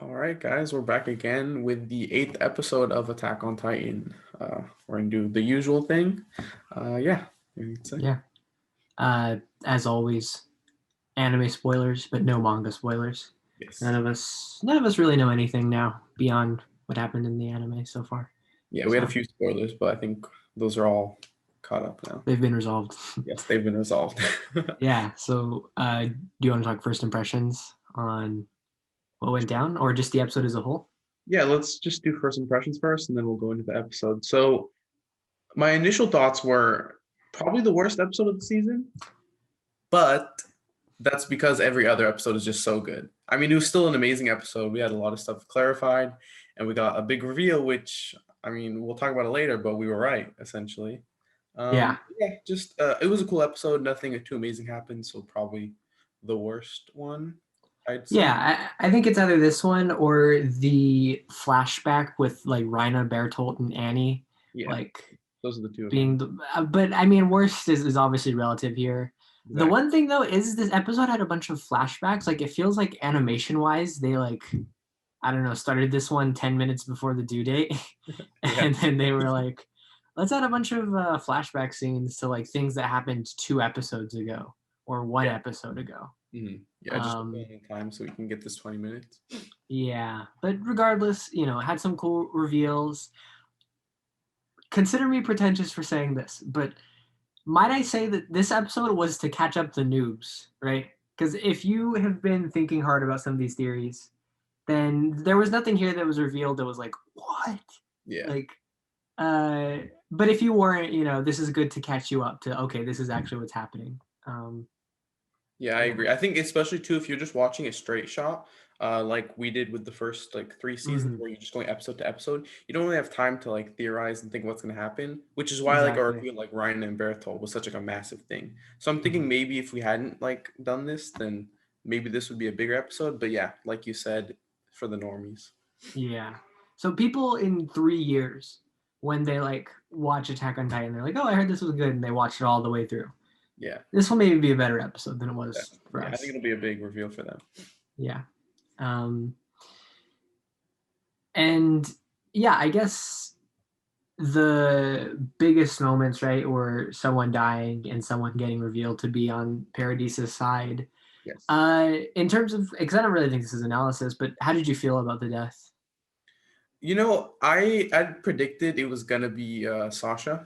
All right, guys, we're back again with the eighth episode of Attack on Titan. We're gonna do the usual thing. Yeah, you can say. Yeah. As always, anime spoilers, but no manga spoilers. Yes. None of us really know anything now beyond what happened in the anime so far. Yeah, we had a So few spoilers, but I think those are all caught up now. they've been resolved. Yes, they've been resolved. Yeah. So do you want to talk first impressions on what went down, or just the episode as a whole? Yeah, let's just do first impressions first, and then we'll go into the episode. So, my initial thoughts were probably the worst episode of the season, but that's because every other episode is just so good. I mean, it was still an amazing episode. We had a lot of stuff clarified, and we got a big reveal, which I mean, we'll talk about it later, but we were right essentially. Yeah. Yeah, just it was a cool episode. Nothing too amazing happened, so probably the worst one, I'd say. Yeah, I think it's either this one or the flashback with like Reiner, Bertolt, and Annie, Yeah, like those are the two of them. being but I mean, worst is obviously relative here. The Exactly. one thing though is this episode had a bunch of flashbacks. Like it feels like animation wise, they like I don't know, started this one 10 minutes before the due date. Yeah. And then they were like, let's add a bunch of flashback scenes to like things that happened 2 episodes ago or one Yeah. episode ago. Yeah, just Um, in time so we can get this 20 minutes. yeah, but regardless, it had some cool reveals. Consider me pretentious for saying this, but might I say that this episode was to catch up the noobs, right? Because if you have been thinking hard about some of these theories, then there was nothing here that was revealed that was like, what? Yeah. Like, uh, but if you weren't, this is good to catch you up to, okay, this is actually what's happening. Um, Yeah, I yeah. agree. I think especially too if you're just watching a straight shot, like we did with the first like three seasons Mm-hmm. where you're just going episode to episode, you don't really have time to like theorize and think what's gonna happen, which is why like our Exactly. review like Ryan and Berthold was such like a massive thing. So I'm Mm-hmm. thinking maybe if we hadn't like done this, then maybe this would be a bigger episode. But yeah, like you said, for the normies. Yeah. So people in 3 years, when they like watch Attack on Titan, they're like, "Oh, I heard this was good," and they watched it all the way through. Yeah. This will maybe be a better episode than it was for Yeah, I think us. it'll be a big reveal for them. Yeah. Um, and yeah, I guess the biggest moments, right, were someone dying and someone getting revealed to be on Paradise's side. Yes. In terms of, because I don't really think this is analysis, but how did you feel about the death? I predicted it was gonna be Sasha.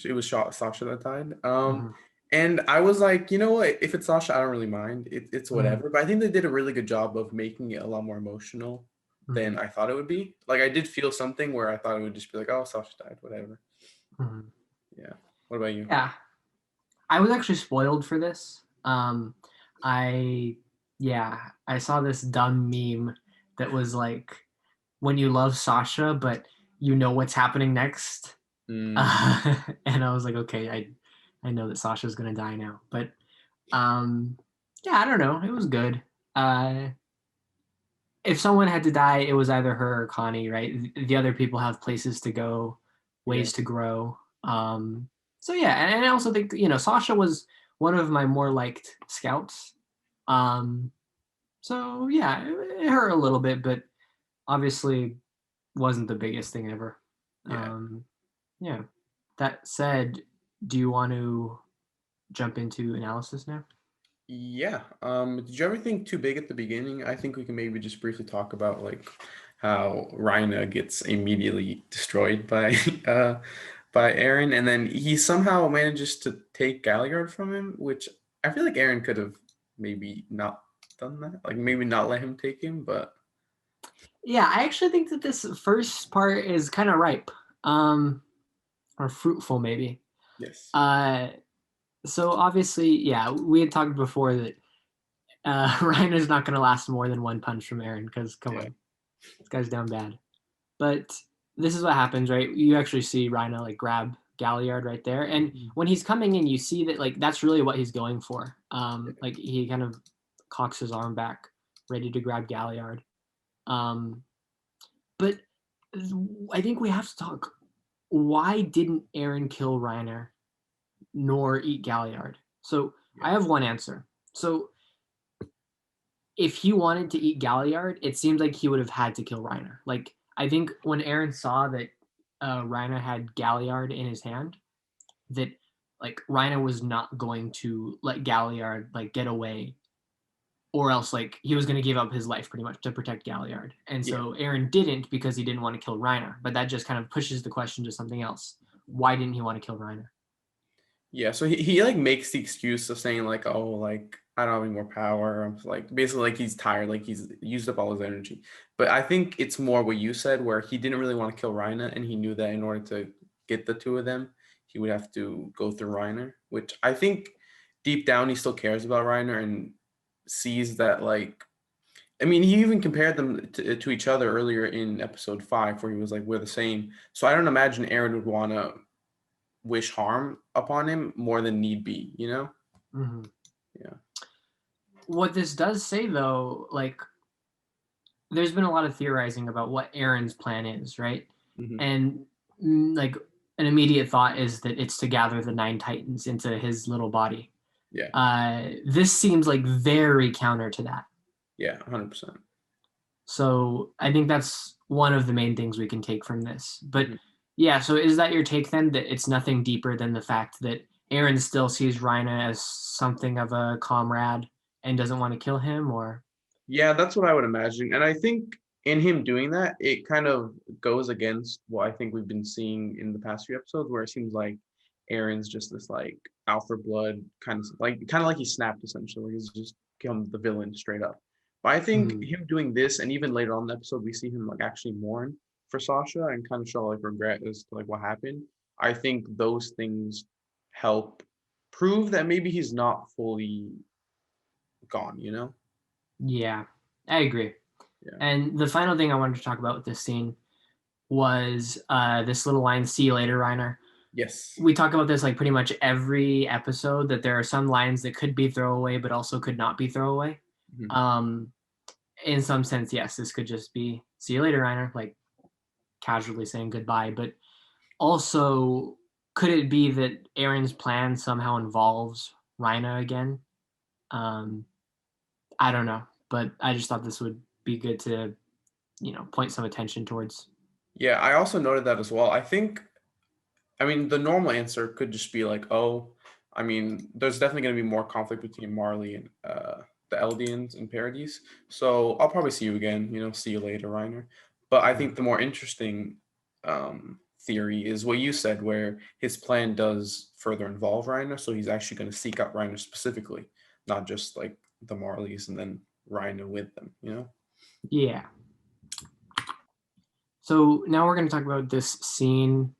It was Sasha that died. Mm-hmm. And I was like, you know what? If it's Sasha, I don't really mind. It's Mm-hmm. whatever. But I think they did a really good job of making it a lot more emotional Mm-hmm. than I thought it would be. Like I did feel something where I thought it would just be like, oh, Sasha died, whatever. Mm-hmm. Yeah. What about you? Yeah, I was actually spoiled for this. I yeah, I saw this dumb meme that was like when you love Sasha, but you know what's happening next. Mm, And I was like, okay, I know that Sasha's gonna die now, but um, yeah, I don't know. It was good. Uh, if someone had to die, it was either her or Connie, right? The other people have places to go, yeah. ways to grow. So yeah, and I also think Sasha was one of my more liked scouts. Um, so yeah, it hurt a little bit, but obviously wasn't the biggest thing ever. Yeah. Um, yeah. That said, do you want to jump into analysis now? Yeah. Did you ever think too big at the beginning? I think we can maybe just briefly talk about like how Reiner gets immediately destroyed by by Eren, and then he somehow manages to take Galliard from him, which I feel like Eren could have maybe not done that. Like maybe not let him take him, but Yeah, I actually think that this first part is kind of ripe, or fruitful maybe. yes. Uh, so obviously, yeah, we had talked before that Reiner's not going to last more than one punch from Eren because come Yeah. on, this guy's down bad. But this is what happens, right? You actually see Reiner like grab Galliard right there, and when he's coming in, you see that like that's really what he's going for. Like he kind of cocks his arm back, ready to grab Galliard. Um, but I think we have to talk. Why didn't Eren kill Reiner nor eat Galliard? So I Yeah. have one answer. So if he wanted to eat Galliard, it seems like he would have had to kill Reiner. Like, I think when Eren saw that Reiner had Galliard in his hand, that like Reiner was not going to let Galliard like get away, or else like he was going to give up his life pretty much to protect Galliard. And Yeah. so Eren didn't because he didn't want to kill Reiner. But that just kind of pushes the question to something else. Why didn't he want to kill Reiner? Yeah, so he like makes the excuse of saying like, oh, like I don't have any more power. I'm like basically like he's tired, like he's used up all his energy. But I think it's more what you said, where he didn't really want to kill Reiner, and he knew that in order to get the two of them, he would have to go through Reiner, which I think deep down he still cares about Reiner and sees that like I mean, he even compared them to each other earlier in episode 5, where he was like, we're the same. So I don't imagine Eren would want to wish harm upon him more than need be, you know? Mm-hmm. Yeah. What this does say, though, like, there's been a lot of theorizing about what Eren's plan is, right? Mm-hmm. And like, an immediate thought is that it's to gather the 9 Titans into his little body. Yeah. This seems like very counter to that. Yeah, 100%. So I think that's one of the main things we can take from this. But yeah, so is that your take then, that it's nothing deeper than the fact that Eren still sees Reiner as something of a comrade and doesn't want to kill him, or? Yeah, that's what I would imagine. And I think in him doing that, it kind of goes against what I think we've been seeing in the past few episodes, where it seems like Aaron's just this like alpha blood kind of like he snapped essentially, where he's just become the villain straight up. But I think him doing this, and even later on in the episode, we see him like actually mourn for Sasha and kind of show like regret as to like what happened. I think those things help prove that maybe he's not fully gone, you know? Yeah, I agree. Yeah. And the final thing I wanted to talk about with this scene was this little line, "See you later, Reiner." Yes. We talk about this like pretty much every episode, that there are some lines that could be throwaway but also could not be throwaway. Mm-hmm. In some sense, yes, this could just be "See you later, Reiner," like casually saying goodbye. But also, could it be that Eren's plan somehow involves Reiner again? I don't know, but I just thought this would be good to, point some attention towards. Yeah, I also noted that as well. I mean, the normal answer could just be like, oh, I mean, there's definitely going to be more conflict between Marley and the Eldians in Paradise. So I'll probably see you again, see you later, Reiner. But I think the more interesting theory is what you said, where his plan does further involve Reiner. So he's actually going to seek out Reiner specifically, not just like the Marleys and then Reiner with them. Yeah. So now we're going to talk about this scene.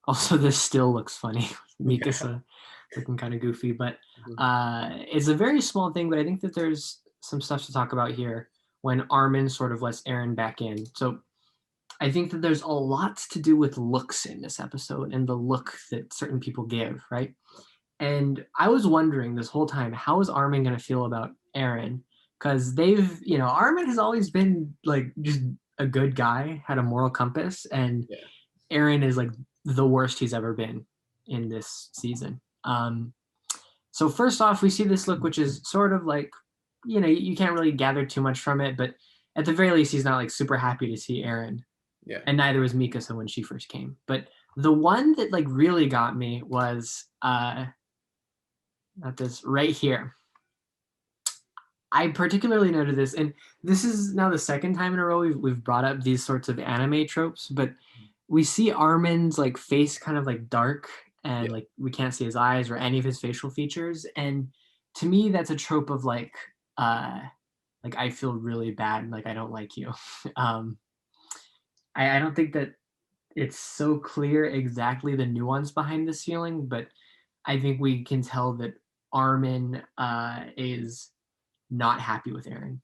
Also, this still looks funny. Mikasa looking kind of goofy, but it's a very small thing, but I think that there's some stuff to talk about here when Armin sort of lets Eren back in. So I think that there's a lot to do with looks in this episode and the look that certain people give, right? And I was wondering this whole time, how is Armin going to feel about Eren? Because Armin has always been like just a good guy, had a moral compass, and Eren is like the worst he's ever been in this season. So first off, we see this look, which is sort of like, you can't really gather too much from it, but at the very least, he's not like super happy to see Eren. Yeah. And neither was Mikasa when she first came. But the one that like really got me was not this right here. I particularly noted this, and this is now the second time in a row we've brought up these sorts of anime tropes, but we see Armin's like face kind of like dark, and like we can't see his eyes or any of his facial features. And to me, that's a trope of like I feel really bad, like I don't like you. I don't think that it's so clear exactly the nuance behind this feeling, but I think we can tell that Armin is not happy with Eren.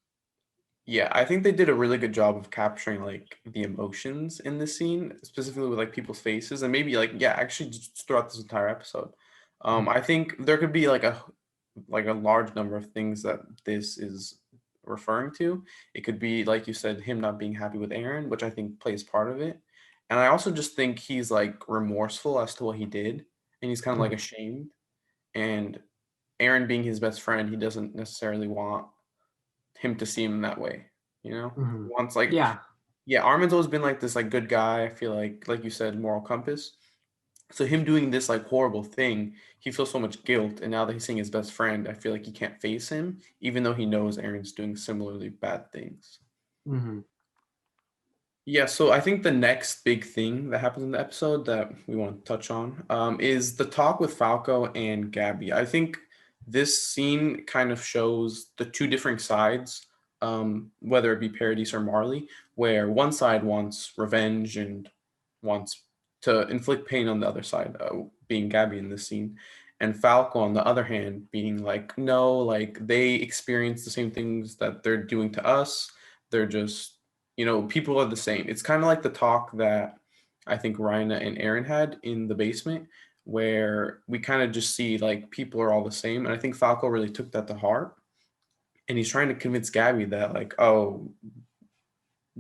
Yeah, I think they did a really good job of capturing like the emotions in this scene, specifically with like people's faces, and maybe like actually just throughout this entire episode. I think there could be like a large number of things that this is referring to. It could be like you said, him not being happy with Eren, which I think plays part of it. And I also just think he's like remorseful as to what he did, and he's kind of like ashamed. And Eren being his best friend, he doesn't necessarily want him to see him that way. Mhm. Once like Yeah. yeah, Armin's always been like this like good guy. I feel like you said, moral compass. So him doing this like horrible thing, he feels so much guilt, and now that he's seeing his best friend, I feel like he can't face him, even though he knows Eren's doing similarly bad things. Hmm. Yeah, so I think the next big thing that happens in the episode that we want to touch on is the talk with Falco and Gabby. I think this scene kind of shows the two different sides, whether it be Paradis or Marley, where one side wants revenge and wants to inflict pain on the other side, being Gabby in this scene. And Falco, on the other hand, being like, no, like they experience the same things that they're doing to us. They're just people are the same. It's kind of like the talk that I think Reiner and Eren had in the basement, where we kind of just see like people are all the same. And I think Falco really took that to heart. And he's trying to convince Gabby that like, oh,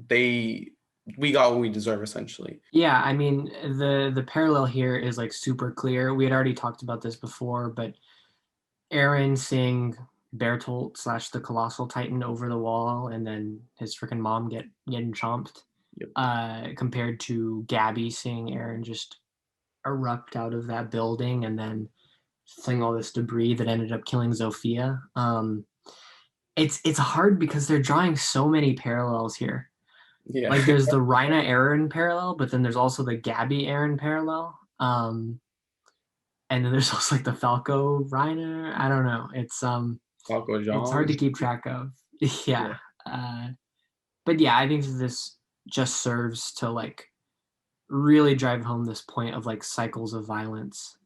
they we got what we deserve essentially. Yeah, I mean the parallel here is like super clear. We had already talked about this before, but Eren seeing Bertolt slash the Colossal Titan over the wall, and then his freaking mom getting chomped, Yep. compared to Gabby seeing Eren just erupt out of that building and then fling all this debris that ended up killing Zofia. It's hard because they're drawing so many parallels here. Yeah. Like there's the Reina Eren parallel, but then there's also the Gabby Eren parallel. And then there's also like the Falco Reiner. I don't know. Falco It's hard Jean. to keep track of. Yeah. Yeah. But yeah, I think this just serves to like really drive home this point of like cycles of violence.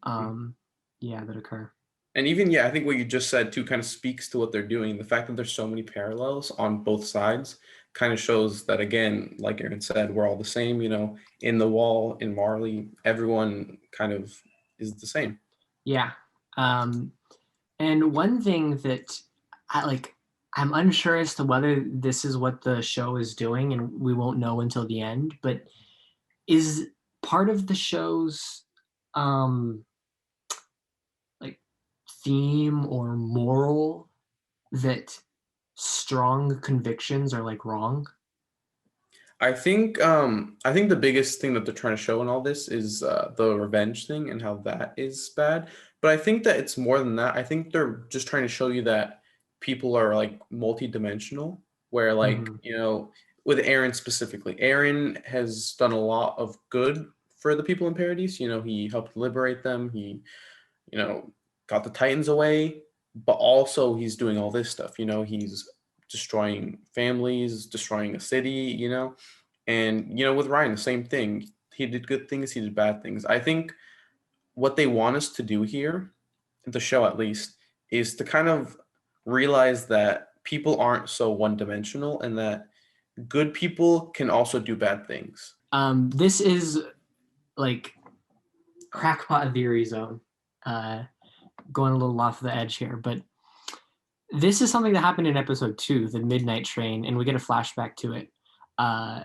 Yeah, that occur. And even yeah, I think what you just said too kind of speaks to what they're doing. The fact that there's so many parallels on both sides kind of shows that again, like Aaron said, we're all the same. In the wall, in Marley, everyone kind of is the same. Yeah. Um, and one thing that I like, I'm unsure as to whether this is what the show is doing, and we won't know until the end, but is part of the show's um like theme or moral that strong convictions are like wrong? I think the biggest thing that they're trying to show in all this is the revenge thing and how that is bad. But I think that it's more than that. I think they're just trying to show you that people are like multidimensional, where like, Mhm. with Aaron specifically, Aaron has done a lot of good for the people in Paradise. He helped liberate them. He, you know, got the Titans away, but also he's doing all this stuff. He's destroying families, destroying a city, and with Ryan, the same thing. He did good things, he did bad things. I think what they want us to do here, the show at least, is to kind of realize that people aren't so one-dimensional and that good people can also do bad things. This is like crackpot theory zone. Uh, Going a little off the edge here, but this is something that happened in episode 2, the Midnight Train, and we get a flashback to it. Uh,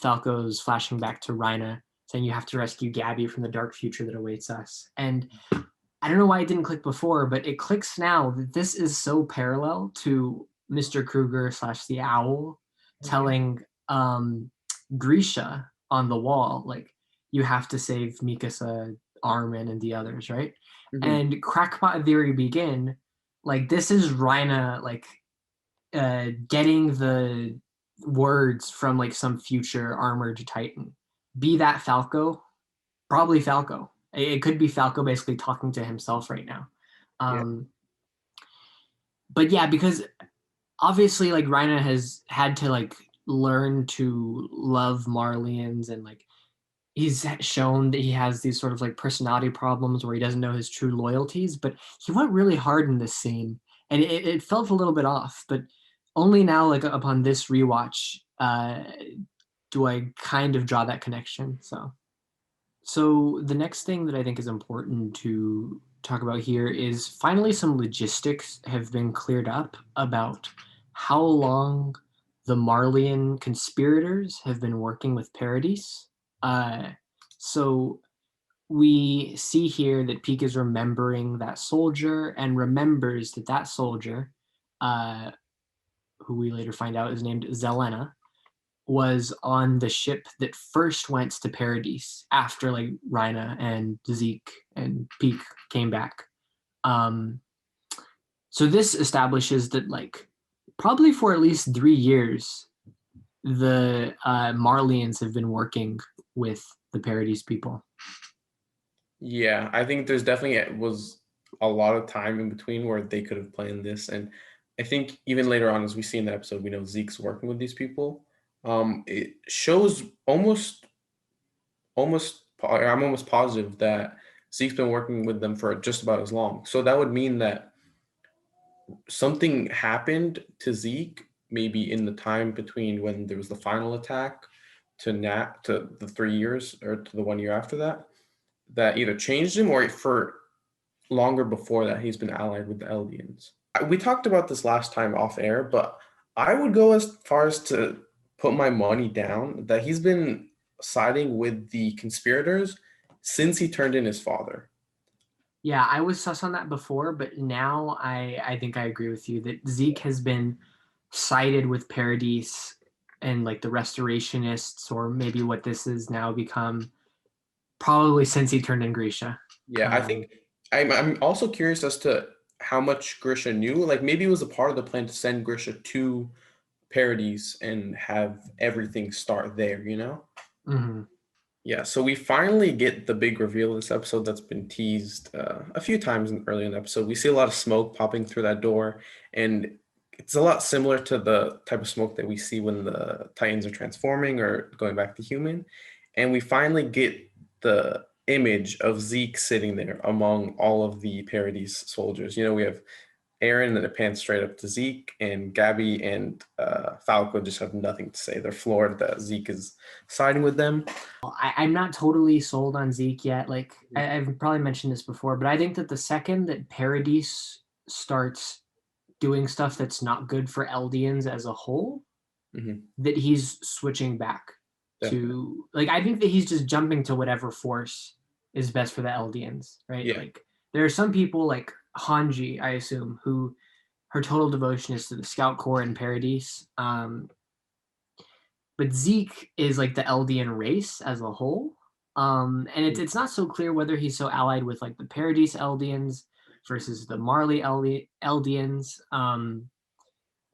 Falco's flashing back to Rhina, saying you have to rescue Gabby from the dark future that awaits us. And I don't know why it didn't click before, but it clicks now that this is so parallel to Mr. Kruger slash the Owl telling Grisha on the wall, like, you have to save Mikasa, Armin, and the others, right? Mhm. And Crackpot Theory begin, like, this is Rhina, like, getting the words from, like, some future armored titan. Be that Falco, probably Falco. It could be Falco basically talking to himself right now. Yeah. Um, but yeah, because obviously like Reina has had to like learn to love Marleyans, and like he's shown that he has these sort of like personality problems where he doesn't know his true loyalties, but he went really hard in this scene and it felt a little bit off, but only now like upon this rewatch do I kind of draw that connection. So the next thing that I think is important to talk about here is finally some logistics have been cleared up about how long the Marleyan conspirators have been working with Paradis. So we see here that Peak is remembering that soldier and remembers that that soldier uh, who we later find out is named Zelena, was on the ship that first went to Paradise after like Reiner and Zeke and Peak came back. So this establishes that like probably for at least 3 years, the Marleyans have been working with the Paradise people. Yeah, I think there's definitely was a lot of time in between where they could have planned this, and I think even later on, as we see in the episode, we know Zeke's working with these people. It shows I'm almost positive that Zeke's been working with them for just about as long. So that would mean that something happened to Zeke maybe in the time between when there was the final attack to the 3 years or to the 1 year after that, that either changed him or for longer before that he's been allied with the Eldians. We talked about this last time off air, but I would go as far as to put my money down that he's been siding with the conspirators since he turned in his father. Yeah, I was sus on that before, but now I think I agree with you that Zeke has been sided with Paradise and like the restorationists, or maybe what this has now become, probably since he turned in Grisha. Yeah, I think I'm also curious as to how much Grisha knew. Like maybe it was a part of the plan to send Grisha to Paradise and have everything start there, you know? Mm-hmm. Yeah, so we finally get the big reveal of this episode that's been teased a few times early in the episode. We see a lot of smoke popping through that door, and it's a lot similar to the type of smoke that we see when the Titans are transforming or going back to human. And we finally get the image of Zeke sitting there among all of the Paradise soldiers. You know, we have Eren, and then it pans straight up to Zeke, and Gabi and Falco just have nothing to say. They're floored that Zeke is siding with them. I'm not totally sold on Zeke yet. Like I've probably mentioned this before, but I think that the second that Paradise starts doing stuff that's not good for Eldians as a whole, that he's switching back to like I think that he's just jumping to whatever force is best for the Eldians, right? Yeah. Like there are some people like Hanji, I assume, who her total devotion is to the Scout Corps and Paradise. But Zeke is like the Eldian race as a whole. And it's not so clear whether he's so allied with like the Paradise Eldians versus the Marley Eldians.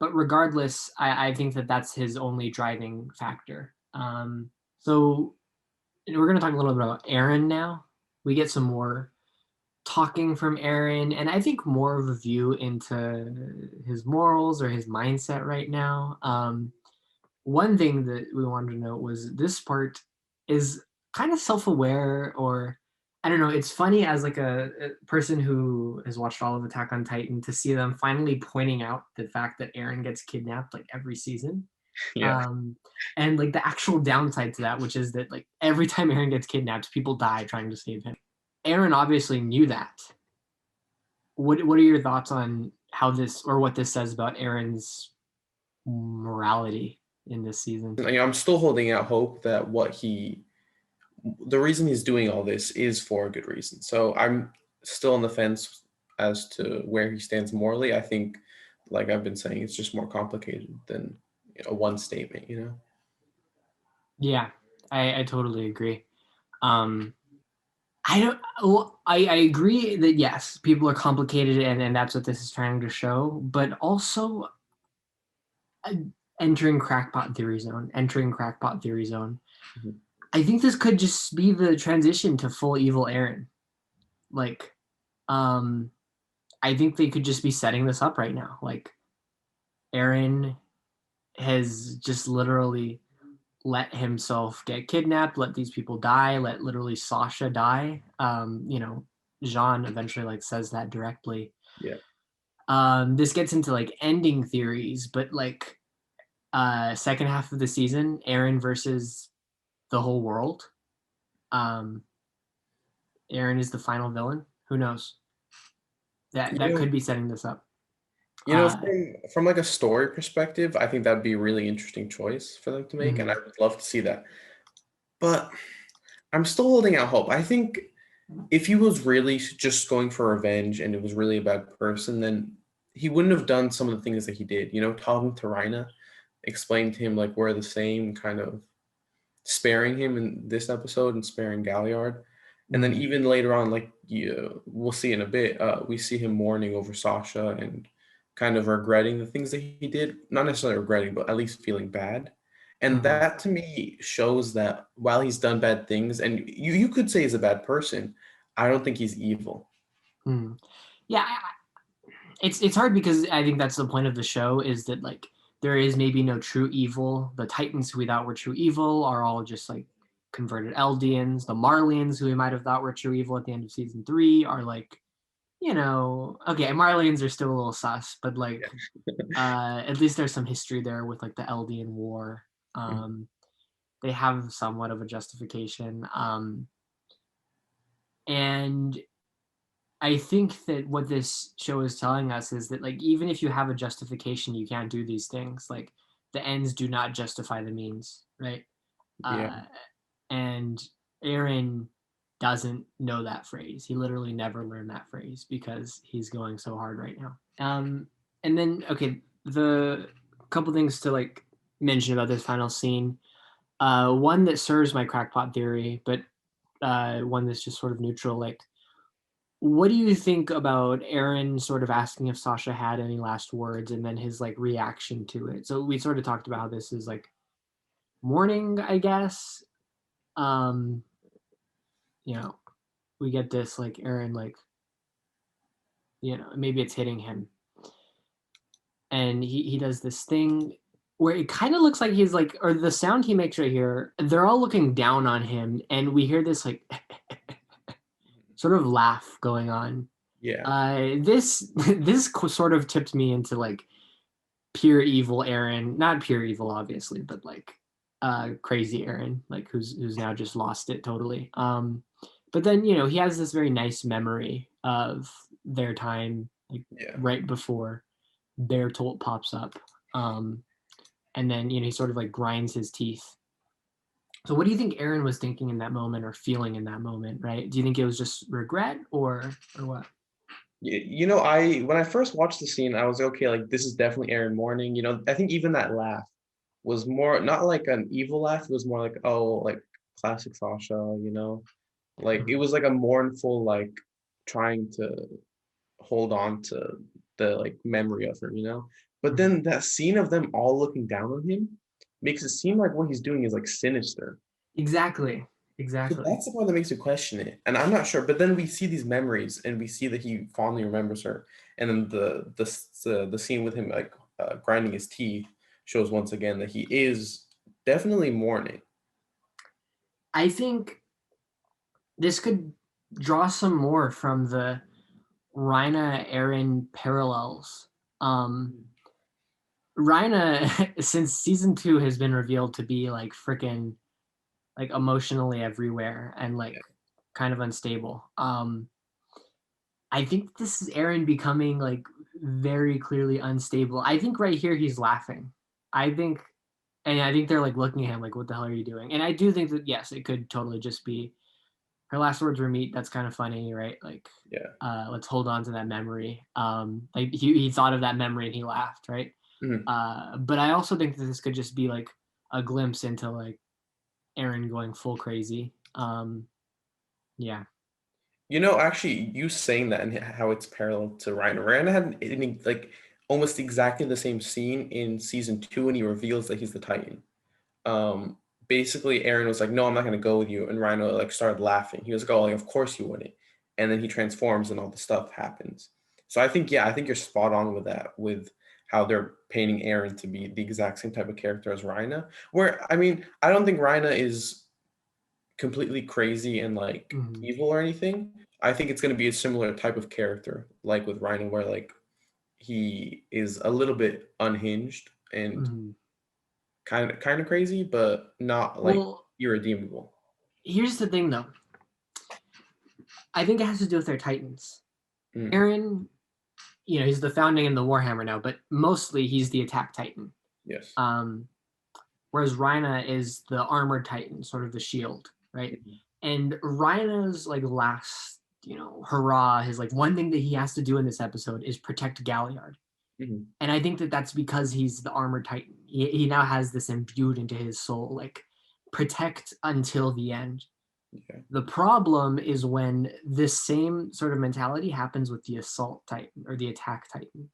But regardless, I think that that's his only driving factor. So we're going to talk a little bit about Eren now. We get some more talking from Eren, and I think more of a view into his morals or his mindset right now. One thing that we wanted to note was this part is kind of self-aware, or I don't know, it's funny as like a person who has watched all of Attack on Titan to see them finally pointing out the fact that Eren gets kidnapped like every season. Yeah. And like the actual downside to that, which is that like every time Eren gets kidnapped, people die trying to save him. Eren obviously knew that. What are your thoughts on how this, or what this says about Eren's morality in this season? I'm still holding out hope that the reason he's doing all this is for a good reason. So I'm still on the fence as to where he stands morally. I think, like I've been saying, it's just more complicated than a one statement, you know? Yeah, I totally agree. I don't. Well, I agree that yes, people are complicated, and that's what this is trying to show. But also, entering crackpot theory zone. Mhm. I think this could just be the transition to full evil Eren. Like, I think they could just be setting this up right now. Like, Eren has just literally let himself get kidnapped, let these people die, let literally Sasha die. Jean eventually like says that directly. Yeah. This gets into like ending theories, but like second half of the season, Eren versus the whole world. Eren is the final villain. Who knows? That could be setting this up. From like a story perspective, I think that'd be a really interesting choice for them to make, and I would love to see that. But I'm still holding out hope. I think if he was really just going for revenge and it was really a bad person, then he wouldn't have done some of the things that he did. Talking to Reiner, explain to him like we're the same, kind of sparing him in this episode and sparing Galliard. And then even later on, like we'll see in a bit, we see him mourning over Sasha and kind of regretting the things that he did. Not necessarily regretting, but at least feeling bad. And that to me shows that while he's done bad things, and you could say he's a bad person, I don't think he's evil. Yeah, it's hard because I think that's the point of the show, is that like there is maybe no true evil. The Titans who we thought were true evil are all just like converted Eldians. The Marleyans who we might have thought were true evil at the end of season 3 are like, okay, Marleyans are still a little sus, but like at least there's some history there with like the Eldian War. They have somewhat of a justification. And I think that what this show is telling us is that like even if you have a justification, you can't do these things. Like the ends do not justify the means, right? Yeah. And Eren doesn't know that phrase. He literally never learned that phrase because he's going so hard right now. And then okay, the couple things to like mention about this final scene. One that serves my crackpot theory, but one that's just sort of neutral. Like, what do you think about Eren sort of asking if Sasha had any last words and then his like reaction to it? So we sort of talked about how this is like mourning, I guess. We get this like Eren like, maybe it's hitting him. And he does this thing where it kind of looks like he's like, or the sound he makes right here, they're all looking down on him, and we hear this like sort of laugh going on. Yeah. This sort of tipped me into like pure evil Eren, not pure evil obviously, but like crazy Eren, like who's now just lost it totally. But then he has this very nice memory of their time like right before Bertolt pops up, and then he sort of like grinds his teeth. So what do you think Eren was thinking in that moment or feeling in that moment, right? Do you think it was just regret or what? When I first watched the scene, I was okay, like this is definitely Eren mourning. I think even that laugh was more not like an evil laugh, it was more like, oh, like classic Sasha, like it was like a mournful, like trying to hold on to the like memory of her. But then that scene of them all looking down on him makes it seem like what he's doing is like sinister. Exactly. So that's the part that makes you question it. And I'm not sure. But then we see these memories and we see that he fondly remembers her. And then the scene with him like grinding his teeth shows once again that he is definitely mourning. I think this could draw some more from the Reiner Eren parallels. Reiner, since season 2 has been revealed to be like freaking like emotionally everywhere and like kind of unstable. I think this is Eren becoming like very clearly unstable. I think right here he's laughing. I think they're like looking at him like, what the hell are you doing? And I do think that yes, it could totally just be her last words were meat. That's kind of funny, right? Like, let's hold on to that memory. Like he thought of that memory and he laughed, right? But I also think that this could just be like a glimpse into like Eren going full crazy. Yeah. Actually, you saying that and how it's parallel to Reiner. Reiner had like almost exactly the same scene in season 2 when he reveals that he's the Titan. Basically, Eren was like, "No, I'm not gonna go with you," and Reiner like started laughing. He was like, "Oh, like, of course you wouldn't." And then he transforms, and all the stuff happens. So I think you're spot on with that, with how they're painting Eren to be the exact same type of character as Reiner. Where I mean, I don't think Reiner is completely crazy and like evil or anything. I think it's going to be a similar type of character, like with Reiner, where like he is a little bit unhinged and kind of crazy, but not like irredeemable. Here's the thing, though. I think it has to do with their Titans. Eren, he's the founding and the Warhammer now, but mostly he's the attack Titan. Yes. Whereas Reiner is the armored Titan, sort of the shield, right? And Reiner's like last hurrah, his like one thing that he has to do in this episode is protect Galliard. Mhm. And I think that that's because he's the armored titan. He now has this imbued into his soul, like protect until the end. Yeah. The problem is when this same sort of mentality happens with the assault titan or the attack titan,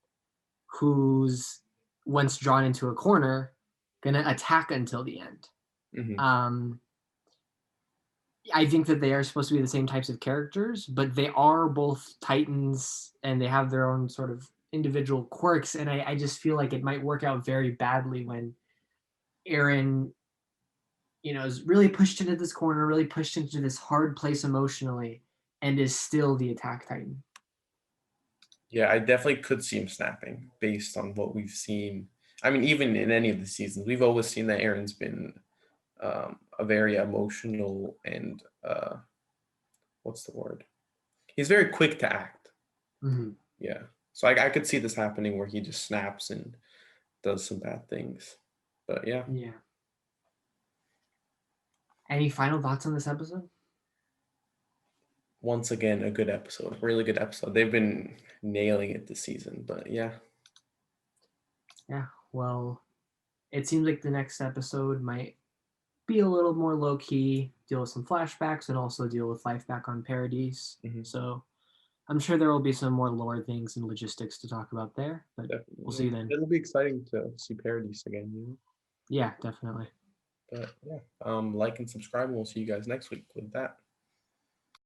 who's once drawn into a corner, gonna attack until the end. Mhm. I think that they are supposed to be the same types of characters, but they are both titans and they have their own sort of individual quirks. And I just feel like it might work out very badly when Eren, is really pushed into this corner, really pushed into this hard place emotionally, and is still the attack titan. Yeah, I definitely could see him snapping based on what we've seen. I mean, even in any of the seasons, we've always seen that Aaron's been a very emotional and what's the word? He's very quick to act. Mm-hmm. Yeah. So I could see this happening where he just snaps and does some bad things. But yeah. Yeah. Any final thoughts on this episode? Once again, a good episode. Really good episode. They've been nailing it this season. But yeah. Yeah. Well, it seems like the next episode might be a little more low key, deal with some flashbacks, and also deal with life back on Paradise. Mm-hmm. So I'm sure there will be some more lore things and logistics to talk about there, but Definitely. we'll see then. It'll be exciting to see Paradise again, you know? Yeah, definitely. But yeah, like and subscribe, and we'll see you guys next week with that.